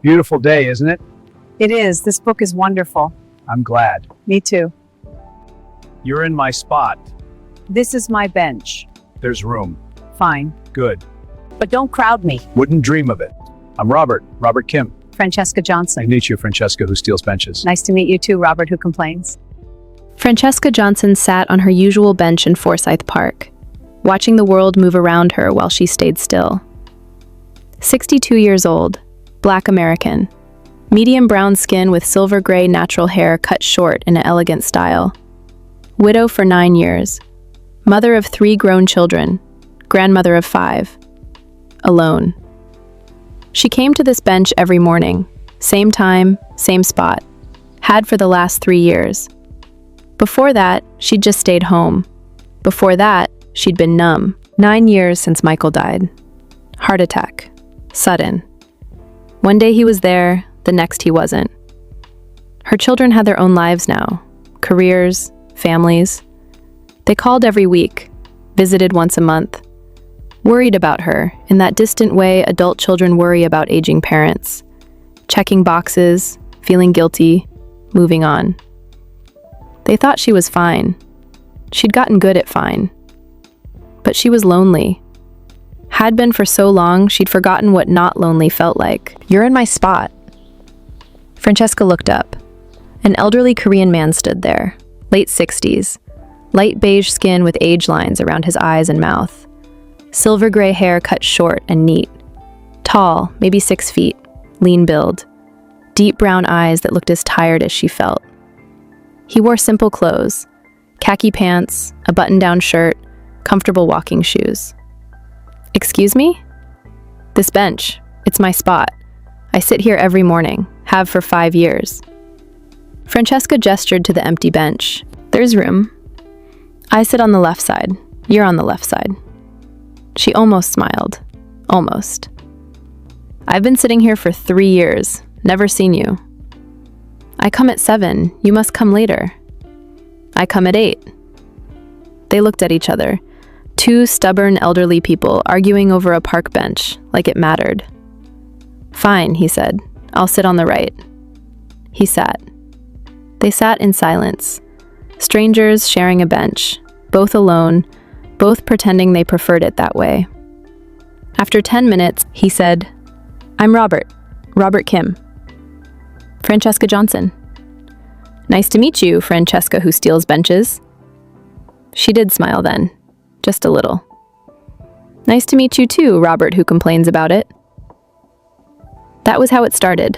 Beautiful day, isn't it? It is. This book is wonderful. I'm glad. Me too. You're in my spot. This is my bench. There's room. Fine. Good. But don't crowd me. Wouldn't dream of it. I'm Robert Kim. Francesca Nice Johnson. to meet you, Francesca, who steals benches. Nice to meet you too, Robert, who complains. Francesca Johnson sat on her usual bench in Forsyth Park, watching the world move around her while she stayed still. 62 years old, Black American, medium brown skin with silver gray natural hair cut short in an elegant style. Widow for 9 years, mother of 3 grown children, grandmother of 5. Alone. She came to this bench every morning, same time, same spot, had for the last 3 years. Before that, she'd just stayed home. Before that, she'd been numb. 9 years since Michael died. Heart attack. Sudden. One day he was there, the next he wasn't. Her children had their own lives now. Careers, families. They called every week, visited once a month. Worried about her, in that distant way adult children worry about aging parents. Checking boxes, feeling guilty, moving on. They thought she was fine. She'd gotten good at fine. But she was lonely. Had been for so long, she'd forgotten what not lonely felt like. "You're in my spot." Francesca looked up. An elderly Korean man stood there, late 60s, light beige skin with age lines around his eyes and mouth. Silver gray hair cut short and neat. Tall, maybe 6 feet, lean build. Deep brown eyes that looked as tired as she felt. He wore simple clothes, khaki pants, a button-down shirt, comfortable walking shoes. "Excuse me?" "This bench. It's my spot. I sit here every morning, have for 5 years." Francesca gestured to the empty bench. "There's room. I sit on the left side. You're on the left side." She almost smiled. Almost. "I've been sitting here for 3 years. Never seen you." "I come at 7. You must come later." "I come at 8. They looked at each other. 2 stubborn elderly people arguing over a park bench, like it mattered. "Fine," he said. "I'll sit on the right." He sat. They sat in silence. Strangers sharing a bench, both alone, both pretending they preferred it that way. After 10 minutes, he said, "I'm Robert Kim." "Francesca Johnson." "Nice to meet you, Francesca who steals benches." She did smile then, just a little. "Nice to meet you too, Robert who complains about it." That was how it started.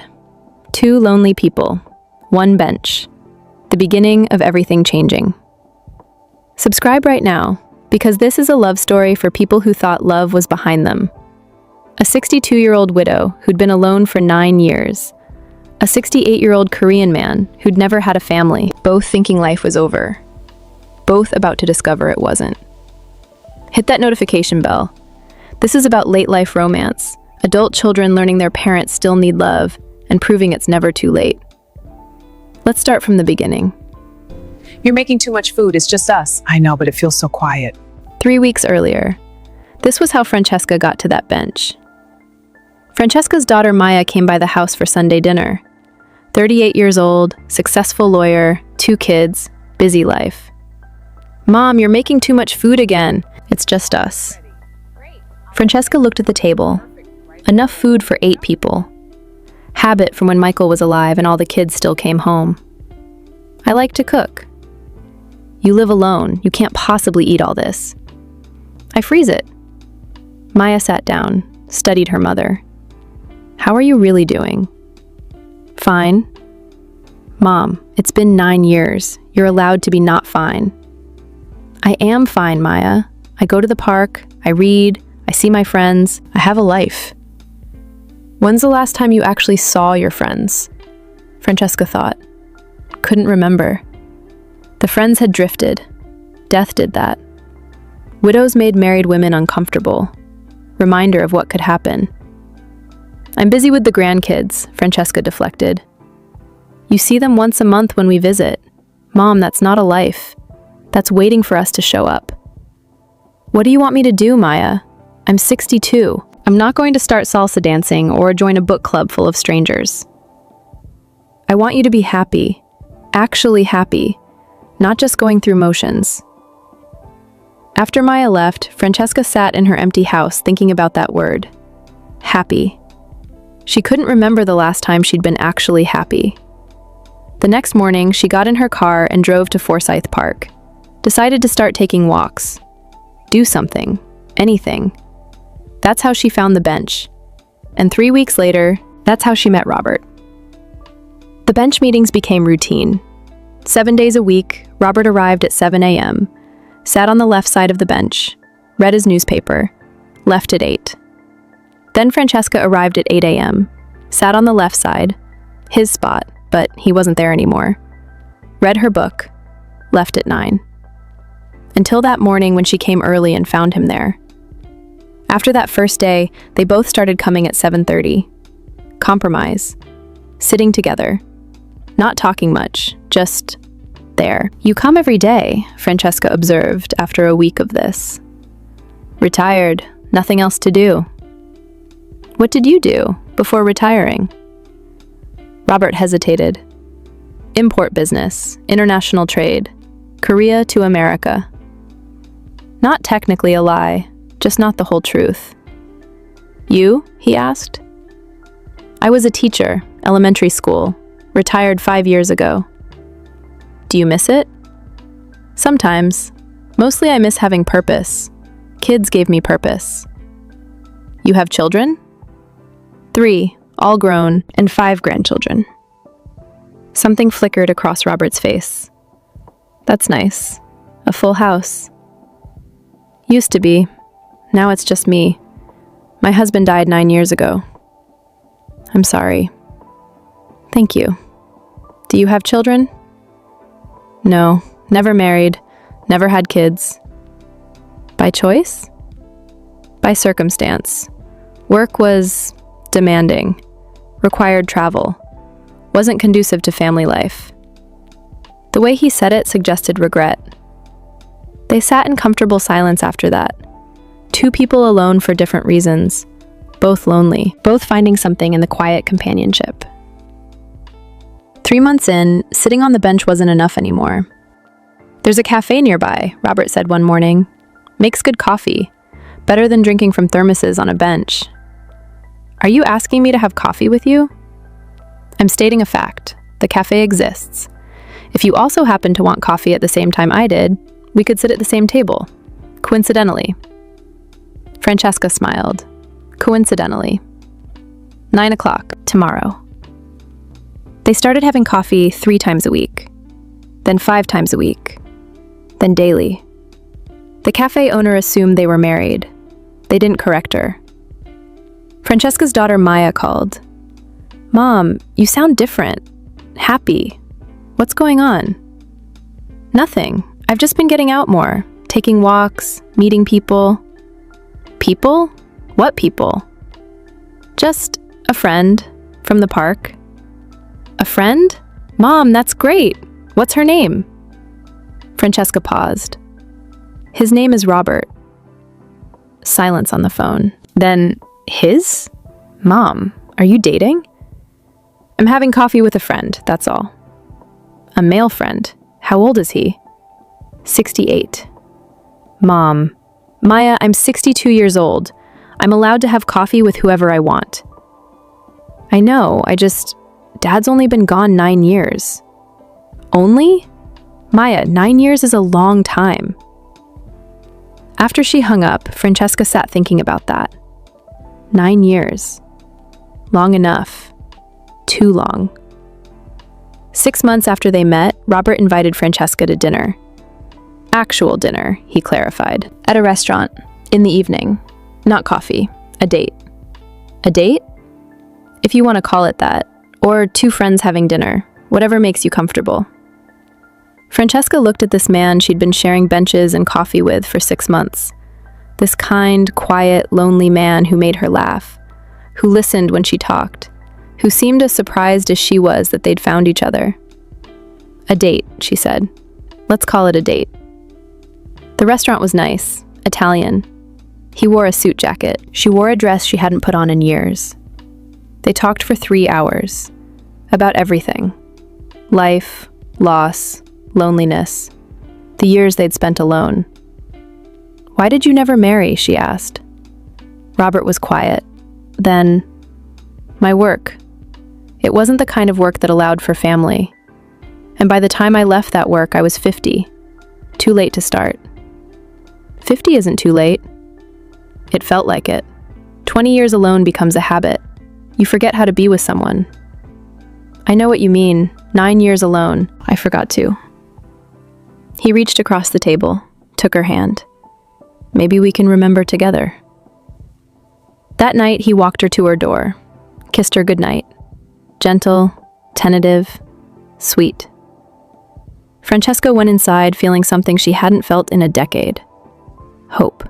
2 lonely people, 1 bench. The beginning of everything changing. Subscribe right now, because this is a love story for people who thought love was behind them. A 62-year-old widow who'd been alone for 9 years. A 68-year-old Korean man who'd never had a family, both thinking life was over. Both about to discover it wasn't. Hit that notification bell. This is about late-life romance, adult children learning their parents still need love, and proving it's never too late. Let's start from the beginning. You're making too much food. It's just us. I know, but it feels so quiet. 3 weeks earlier, this was how Francesca got to that bench. Francesca's daughter Maya came by the house for Sunday dinner. 38 years old, successful lawyer, 2 kids, busy life. "Mom, you're making too much food again. It's just us." Francesca looked at the table. Enough food for 8 people. Habit from when Michael was alive and all the kids still came home. "I like to cook." "You live alone. You can't possibly eat all this." "I freeze it." Maya sat down, studied her mother. "How are you really doing?" "Fine." "Mom, it's been 9 years. You're allowed to be not fine." "I am fine, Maya. I go to the park, I read, I see my friends, I have a life." "When's the last time you actually saw your friends?" Francesca thought. Couldn't remember. The friends had drifted. Death did that. Widows made married women uncomfortable. Reminder of what could happen. "I'm busy with the grandkids," Francesca deflected. "You see them once a month when we visit. Mom, that's not a life. That's waiting for us to show up." "What do you want me to do, Maya? I'm 62. I'm not going to start salsa dancing or join a book club full of strangers. I want you to be happy, actually happy, not just going through motions. After Maya left, Francesca sat in her empty house thinking about that word, happy. She couldn't remember the last time she'd been actually happy. The next morning, she got in her car and drove to Forsyth Park, decided to start taking walks. Do something, anything. That's how she found the bench. And 3 weeks later, that's how she met Robert. The bench meetings became routine. 7 days a week, Robert arrived at 7 a.m., sat on the left side of the bench, read his newspaper, left at 8. Then Francesca arrived at 8 a.m., sat on the left side, his spot, but he wasn't there anymore, read her book, left at 9. Until that morning when she came early and found him there. After that first day, they both started coming at 7:30. Compromise. Sitting together. Not talking much, just there. You come every day, Francesca observed after a week of this. Retired, nothing else to do. What did you do before retiring? Robert hesitated. Import business, international trade, Korea to America. Not technically a lie, just not the whole truth. You? He asked. I was a teacher, elementary school, retired 5 years ago. Do you miss it? Sometimes. Mostly I miss having purpose. Kids gave me purpose. You have children? 3, all grown, and 5 grandchildren. Something flickered across Robert's face. That's nice. A full house. Used to be. Now it's just me. My husband died 9 years ago. I'm sorry. Thank you. Do you have children? No, never married, never had kids. By choice? By circumstance. Work was demanding, required travel, wasn't conducive to family life. The way he said it suggested regret. They sat in comfortable silence after that. 2 people alone for different reasons, both lonely, both finding something in the quiet companionship. 3 months in, sitting on the bench wasn't enough anymore. There's a cafe nearby, Robert said one morning. Makes good coffee, better than drinking from thermoses on a bench. Are you asking me to have coffee with you? I'm stating a fact. The cafe exists. If you also happen to want coffee at the same time I did, we could sit at the same table. Coincidentally. Francesca smiled. Coincidentally. 9 o'clock, tomorrow. They started having coffee 3 times a week, then 5 times a week, then daily. The cafe owner assumed they were married. They didn't correct her. Francesca's daughter Maya called. Mom, you sound different. Happy. What's going on? Nothing. I've just been getting out more, taking walks, meeting people. People? What people? Just a friend from the park. A friend? Mom, that's great. What's her name? Francesca paused. His name is Robert. Silence on the phone. Then, his? Mom, are you dating? I'm having coffee with a friend, that's all. A male friend. How old is he? 68. Mom. Maya, I'm 62 years old. I'm allowed to have coffee with whoever I want. I know, Dad's only been gone 9 years. Only? Maya, 9 years is a long time. After she hung up, Francesca sat thinking about that. 9 years. Long enough. Too long. 6 months after they met, Robert invited Francesca to dinner. Actual dinner, he clarified. At a restaurant. In the evening. Not coffee. A date. A date? If you want to call it that. Or 2 friends having dinner. Whatever makes you comfortable. Francesca looked at this man she'd been sharing benches and coffee with for 6 months. This kind, quiet, lonely man who made her laugh. Who listened when she talked. Who seemed as surprised as she was that they'd found each other. A date, she said. Let's call it a date. The restaurant was nice. Italian. He wore a suit jacket. She wore a dress she hadn't put on in years. They talked for 3 hours. About everything. Life, loss, loneliness. The years they'd spent alone. "Why did you never marry?" she asked. Robert was quiet. Then, "My work. It wasn't the kind of work that allowed for family. And by the time I left that work, I was 50. Too late to start." 50 isn't too late. It felt like it. 20 years alone becomes a habit. You forget how to be with someone. "I know what you mean. 9 years alone. I forgot to." He reached across the table, took her hand. "Maybe we can remember together." That night, he walked her to her door, kissed her goodnight. Gentle, tentative, sweet. Francesca went inside feeling something she hadn't felt in a decade. Hope.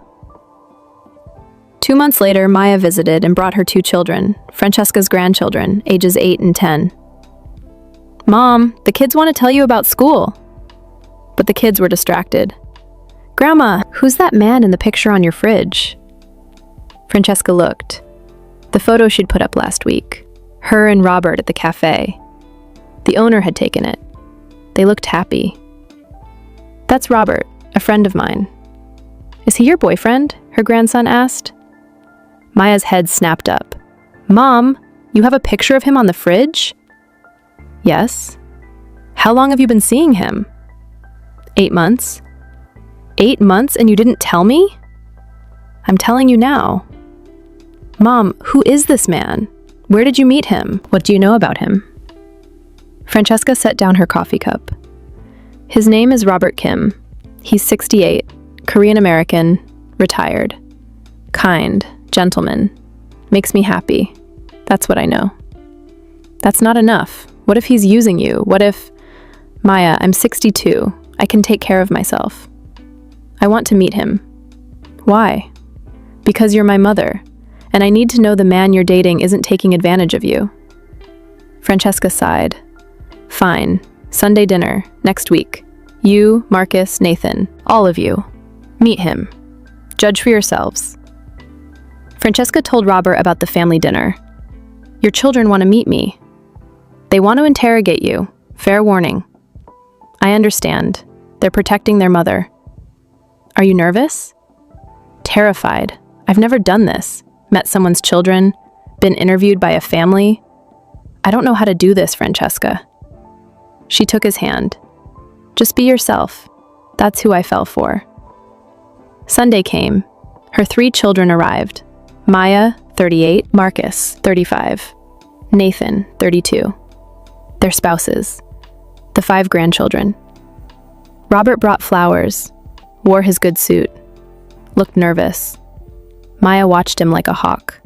2 months later, Maya visited and brought her 2 children, Francesca's grandchildren, ages 8 and 10. "Mom, the kids want to tell you about school." But the kids were distracted. "Grandma, who's that man in the picture on your fridge?" Francesca looked. The photo she'd put up last week. Her and Robert at the cafe. The owner had taken it. They looked happy. "That's Robert, a friend of mine." "Is he your boyfriend?" her grandson asked. Maya's head snapped up. "Mom, you have a picture of him on the fridge?" "Yes." "How long have you been seeing him?" 8 months. 8 months and you didn't tell me? "I'm telling you now." "Mom, who is this man? Where did you meet him? What do you know about him?" Francesca set down her coffee cup. "His name is Robert Kim. He's 68, Korean American, retired. Kind, gentleman. Makes me happy. That's what I know." "That's not enough. What if he's using you? What if—" "Maya, I'm 62. I can take care of myself. I want to meet him." "Why?" "Because you're my mother, and I need to know the man you're dating isn't taking advantage of you." Francesca sighed. "Fine. Sunday dinner, next week. You, Marcus, Nathan, all of you. Meet him. Judge for yourselves." Francesca told Robert about the family dinner. "Your children want to meet me. They want to interrogate you. Fair warning." "I understand. They're protecting their mother." "Are you nervous?" "Terrified. I've never done this. Met someone's children, been interviewed by a family. I don't know how to do this, Francesca." She took his hand. "Just be yourself. That's who I fell for." Sunday came. Her 3 children arrived. Maya, 38, Marcus, 35, Nathan, 32. Their spouses. The 5 grandchildren. Robert brought flowers, wore his good suit, looked nervous. Maya watched him like a hawk.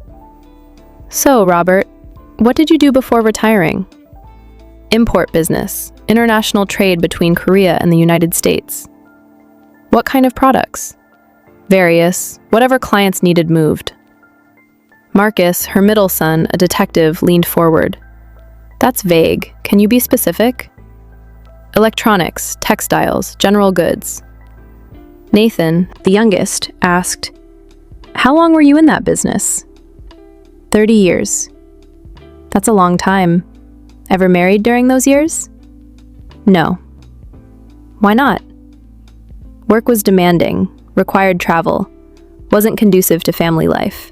"So, Robert, what did you do before retiring?" "Import business, international trade between Korea and the United States." "What kind of products?" "Various, whatever clients needed moved." Marcus, her middle son, a detective, leaned forward. "That's vague. Can you be specific?" "Electronics, textiles, general goods." Nathan, the youngest, asked, "How long were you in that business?" 30 years. "That's a long time. Ever married during those years?" "No." "Why not?" "Work was demanding, required travel, wasn't conducive to family life."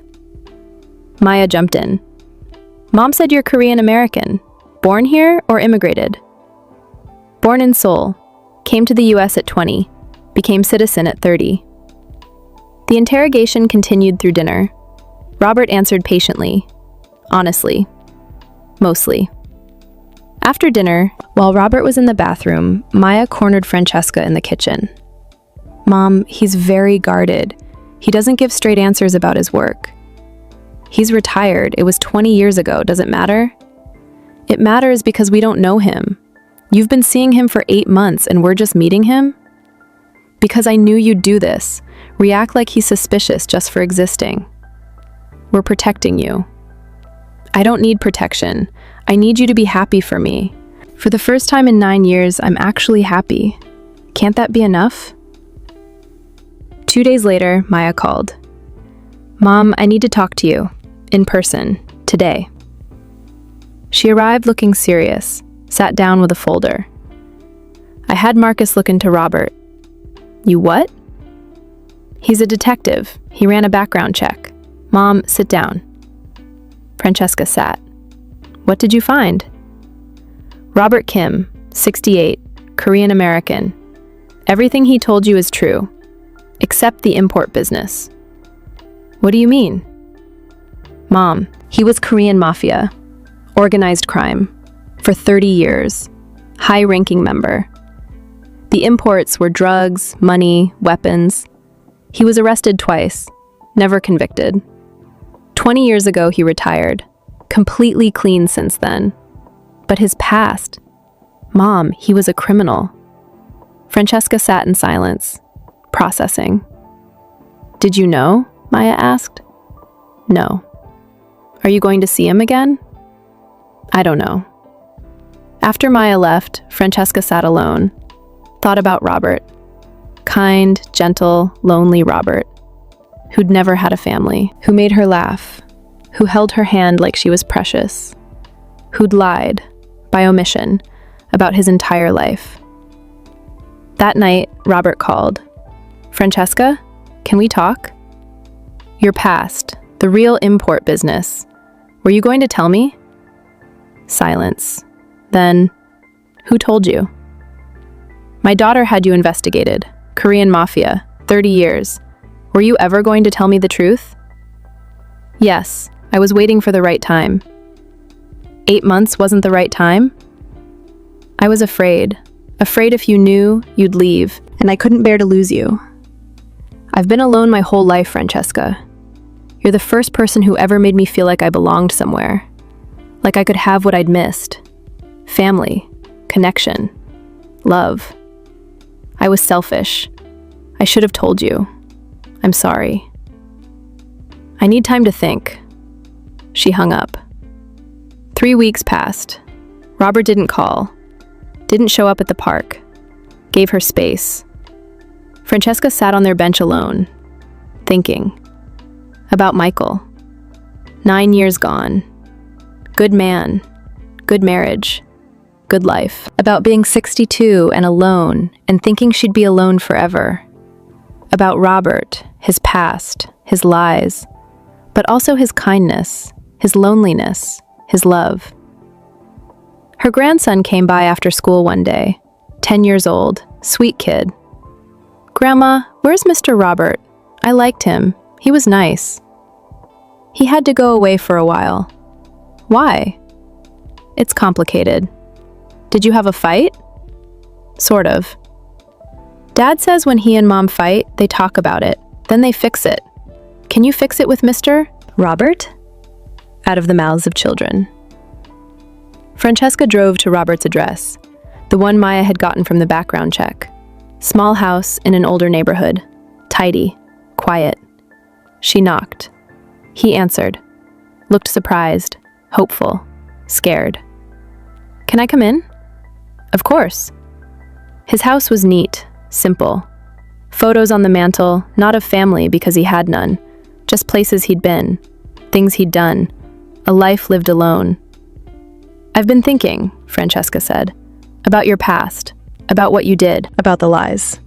Maya jumped in. "Mom said you're Korean American. Born here or immigrated?" "Born in Seoul. Came to the US at 20. Became citizen at 30. The interrogation continued through dinner. Robert answered patiently, honestly, mostly. After dinner, while Robert was in the bathroom, Maya cornered Francesca in the kitchen. "Mom, he's very guarded. He doesn't give straight answers about his work. He's retired. It was 20 years ago. Does it matter?" "It matters because we don't know him. You've been seeing him for 8 months and we're just meeting him?" "Because I knew you'd do this. React like he's suspicious just for existing. We're protecting you." "I don't need protection. I need you to be happy for me. For the first time in 9 years, I'm actually happy. Can't that be enough?" 2 days later, Maya called. Mom, I need to talk to you. In person. Today. She arrived looking serious, sat down with a folder. I had Marcus look into Robert. You what? He's a detective. He ran a background check. Mom, sit down. Francesca sat. What did you find? Robert Kim, 68, Korean American. Everything he told you is true, except the import business. What do you mean? Mom, he was Korean Mafia, organized crime, for 30 years, high-ranking member. The imports were drugs, money, weapons. He was arrested twice, never convicted. 20 years ago, he retired, completely clean since then. But his past, Mom, he was a criminal. Francesca sat in silence, processing. Did you know? Maya asked. No. Are you going to see him again? I don't know. After Maya left, Francesca sat alone, thought about Robert. Kind, gentle, lonely Robert, who'd never had a family, who made her laugh, who held her hand like she was precious, who'd lied, by omission, about his entire life. That night, Robert called. Francesca, can we talk? Your past, the real import business. Were you going to tell me? Silence. Then, who told you? My daughter had you investigated. Korean Mafia, 30 years. Were you ever going to tell me the truth? Yes, I was waiting for the right time. 8 months wasn't the right time? I was afraid. Afraid if you knew, you'd leave, and I couldn't bear to lose you. I've been alone my whole life, Francesca. You're the first person who ever made me feel like I belonged somewhere. Like I could have what I'd missed. Family, connection, love. I was selfish. I should have told you. I'm sorry. I need time to think. She hung up. 3 weeks passed. Robert didn't call. Didn't show up at the park. Gave her space. Francesca sat on their bench alone, thinking. About Michael. 9 years gone. Good man. Good marriage. Good life. About being 62 and alone and thinking she'd be alone forever. About Robert, his past, his lies, but also his kindness, his loneliness, his love. Her grandson came by after school one day, 10 years old, sweet kid. Grandma, where's Mr. Robert? I liked him. He was nice. He had to go away for a while. Why? It's complicated. Did you have a fight? Sort of. Dad says when he and Mom fight, they talk about it, then they fix it. Can you fix it with Mr. Robert? Out of the mouths of children. Francesca drove to Robert's address, the one Maya had gotten from the background check. Small house in an older neighborhood. Tidy. Quiet. She knocked. He answered. Looked surprised, hopeful, scared. Can I come in? Of course. His house was neat, simple. Photos on the mantle, not of family because he had none, just places he'd been, things he'd done, a life lived alone. I've been thinking, Francesca said, about your past, about what you did, about the lies.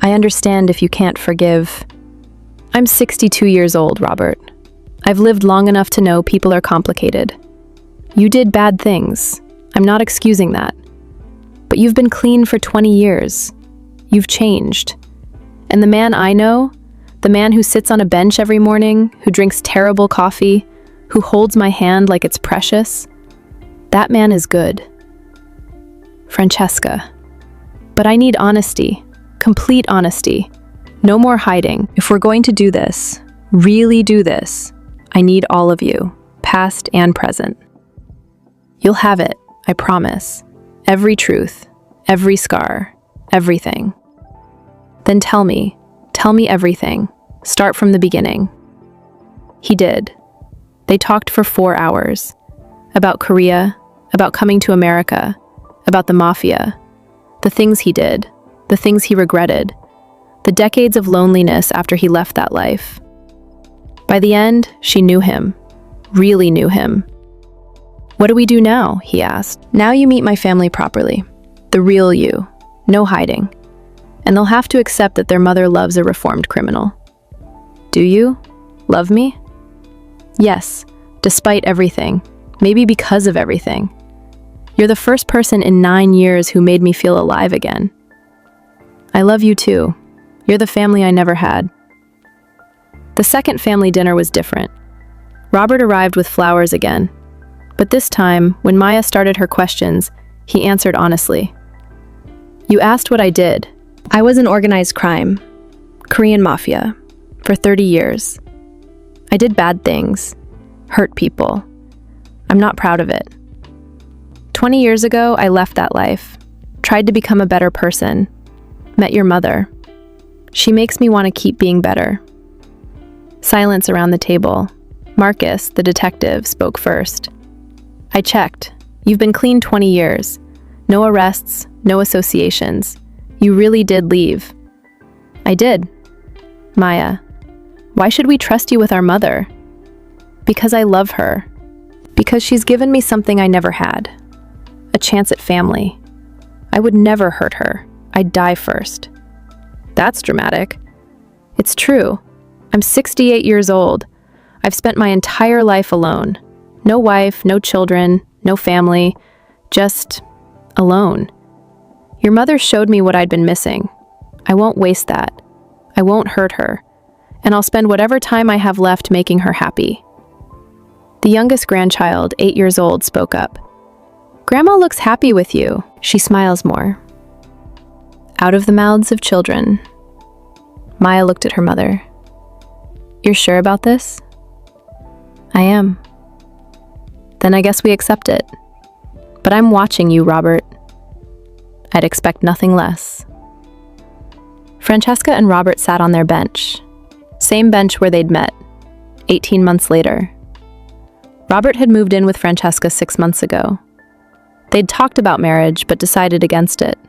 I understand if you can't forgive. I'm 62 years old, Robert. I've lived long enough to know people are complicated. You did bad things. I'm not excusing that. But you've been clean for 20 years. You've changed. And the man I know, the man who sits on a bench every morning, who drinks terrible coffee, who holds my hand like it's precious, that man is good. Francesca. But I need honesty, complete honesty. No more hiding. If we're going to do this, really do this, I need all of you, past and present. You'll have it, I promise. Every truth, every scar, everything. Then tell me everything. Start from the beginning. He did. They talked for 4 hours. About Korea, about coming to America, about the Mafia, the things he did, the things he regretted, the decades of loneliness after he left that life. By the end, she knew him. Really knew him. "What do we do now?" he asked. "Now you meet my family properly. The real you. No hiding. And they'll have to accept that their mother loves a reformed criminal." "Do you? Love me?" "Yes, despite everything. Maybe because of everything. You're the first person in 9 years who made me feel alive again. I love you too. You're the family I never had." The second family dinner was different. Robert arrived with flowers again. But this time, when Maya started her questions, he answered honestly. "You asked what I did. I was in organized crime, Korean Mafia, for 30 years. I did bad things, hurt people. I'm not proud of it. 20 years ago, I left that life, tried to become a better person, met your mother. She makes me want to keep being better." Silence around the table. Marcus, the detective, spoke first. "I checked. You've been clean 20 years. No arrests, no associations. You really did leave." "I did." "Maya, why should we trust you with our mother?" "Because I love her. Because she's given me something I never had. A chance at family. I would never hurt her. I'd die first." "That's dramatic." "It's true. I'm 68 years old. I've spent my entire life alone. No wife, no children, no family. Just alone. Your mother showed me what I'd been missing. I won't waste that. I won't hurt her. And I'll spend whatever time I have left making her happy." The youngest grandchild, 8 years old, spoke up. "Grandma looks happy with you. She smiles more." Out of the mouths of children, Maya looked at her mother. "You're sure about this?" "I am." "Then I guess we accept it. But I'm watching you, Robert. I'd expect nothing less." Francesca and Robert sat on their bench. Same bench where they'd met, 18 months later. Robert had moved in with Francesca 6 months ago. They'd talked about marriage, but decided against it.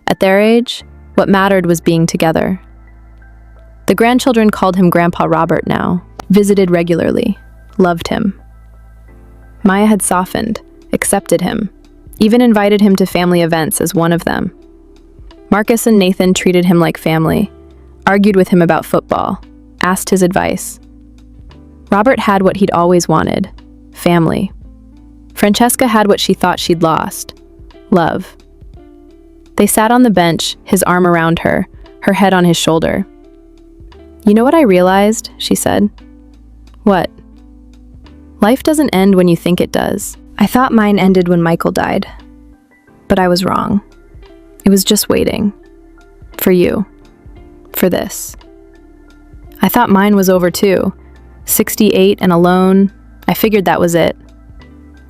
At their age, what mattered was being together. The grandchildren called him Grandpa Robert now, visited regularly, loved him. Maya had softened, accepted him, even invited him to family events as one of them. Marcus and Nathan treated him like family, argued with him about football, asked his advice. Robert had what he'd always wanted, family. Francesca had what she thought she'd lost, love. They sat on the bench, his arm around her, her head on his shoulder. "You know what I realized?" she said. "What?" "Life doesn't end when you think it does. I thought mine ended when Michael died. But I was wrong. It was just waiting. For you. For this. I thought mine was over too. 68 and alone. I figured that was it.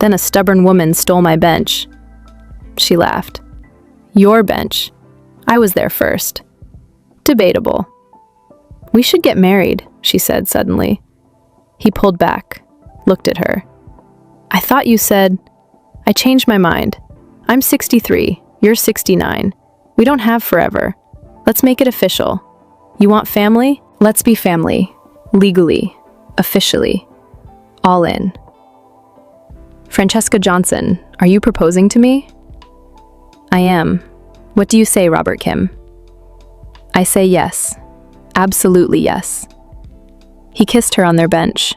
Then a stubborn woman stole my bench." She laughed. "Your bench. I was there first. Debatable." "We should get married," she said suddenly. He pulled back, looked at her. "I thought you said..." "I changed my mind. I'm 63, you're 69. We don't have forever. Let's make it official. You want family? Let's be family. Legally. Officially. All in." "Francesca Johnson, are you proposing to me?" "I am. What do you say, Robert Kim?" "I say yes. Absolutely yes." He kissed her on their bench.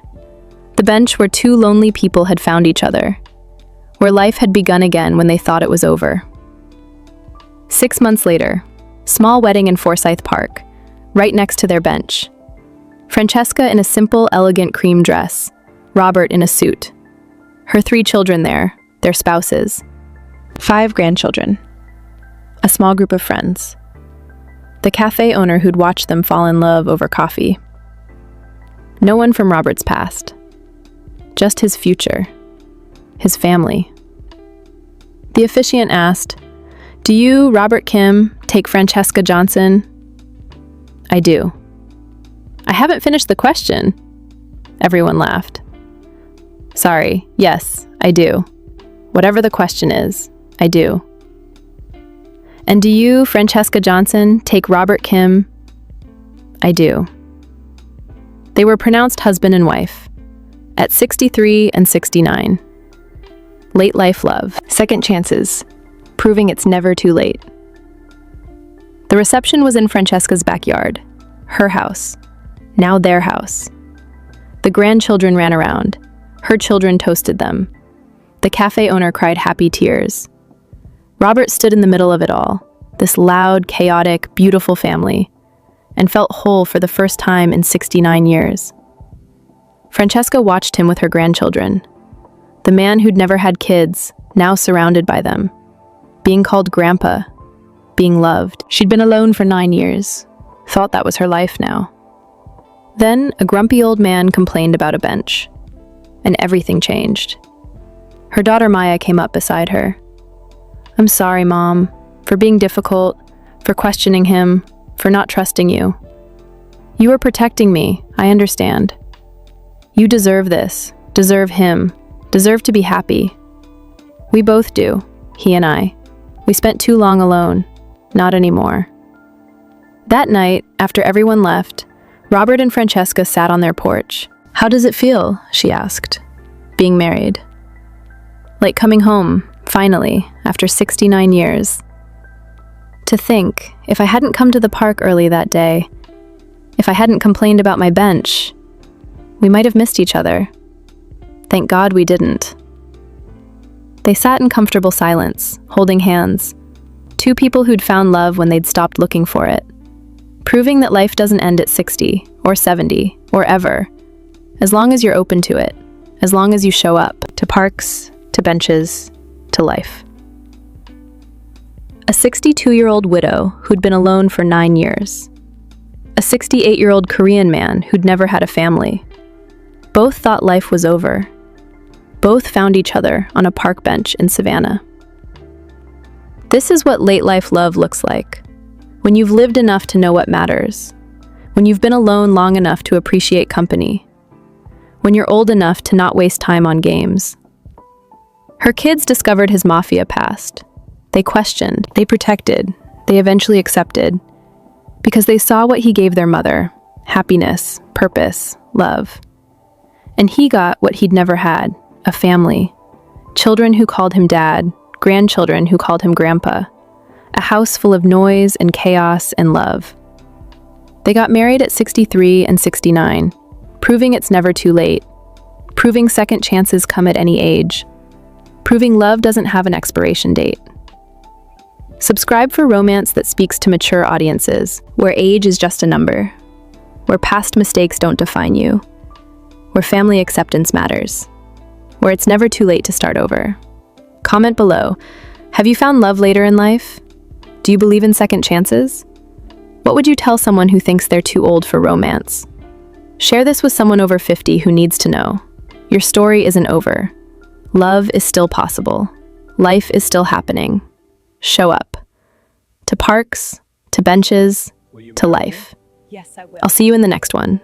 The bench where two lonely people had found each other. Where life had begun again when they thought it was over. 6 months later, small wedding in Forsyth Park, right next to their bench. Francesca in a simple, elegant cream dress. Robert in a suit. Her 3 children there, their spouses. 5 grandchildren. A small group of friends. The cafe owner who'd watched them fall in love over coffee. No one from Robert's past. Just his future. His family. The officiant asked, "Do you, Robert Kim, take Francesca Johnson?" "I do." "I haven't finished the question." Everyone laughed. "Sorry, yes, I do. Whatever the question is, I do." "And do you, Francesca Johnson, take Robert Kim?" "I do." They were pronounced husband and wife. At 63 and 69. Late life love. Second chances. Proving it's never too late. The reception was in Francesca's backyard. Her house. Now their house. The grandchildren ran around. Her children toasted them. The cafe owner cried happy tears. Robert stood in the middle of it all, this loud, chaotic, beautiful family, and felt whole for the first time in 69 years. Francesca watched him with her grandchildren. The man who'd never had kids, now surrounded by them. Being called grandpa. Being loved. She'd been alone for 9 years. Thought that was her life now. Then, a grumpy old man complained about a bench. And everything changed. Her daughter Maya came up beside her. "I'm sorry, Mom, for being difficult, for questioning him, for not trusting you. You were protecting me, I understand. You deserve this, deserve him, deserve to be happy. We both do, he and I. We spent too long alone. Not anymore." That night, after everyone left, Robert and Francesca sat on their porch. "How does it feel?" she asked. "Being married." "Like coming home, finally, after 69 years. To think, if I hadn't come to the park early that day, if I hadn't complained about my bench, we might have missed each other. Thank God we didn't." They sat in comfortable silence, holding hands. Two people who'd found love when they'd stopped looking for it. Proving that life doesn't end at 60, or 70, or ever. As long as you're open to it. As long as you show up. To parks, to benches, to life. A 62-year-old widow who'd been alone for 9 years. A 68-year-old Korean man who'd never had a family. Both thought life was over. Both found each other on a park bench in Savannah. This is what late life love looks like. When you've lived enough to know what matters. When you've been alone long enough to appreciate company. When you're old enough to not waste time on games. Her kids discovered his mafia past. They questioned, they protected, they eventually accepted. Because they saw what he gave their mother. Happiness, purpose, love. And he got what he'd never had, a family. Children who called him dad, grandchildren who called him grandpa. A house full of noise and chaos and love. They got married at 63 and 69, proving it's never too late. Proving second chances come at any age. Proving love doesn't have an expiration date. Subscribe for romance that speaks to mature audiences, where age is just a number. Where past mistakes don't define you. Where family acceptance matters. Where it's never too late to start over. Comment below. Have you found love later in life? Do you believe in second chances? What would you tell someone who thinks they're too old for romance? Share this with someone over 50 who needs to know. Your story isn't over. Love is still possible. Life is still happening. Show up. To parks, to benches, to life. Yes, I will. I'll see you in the next one.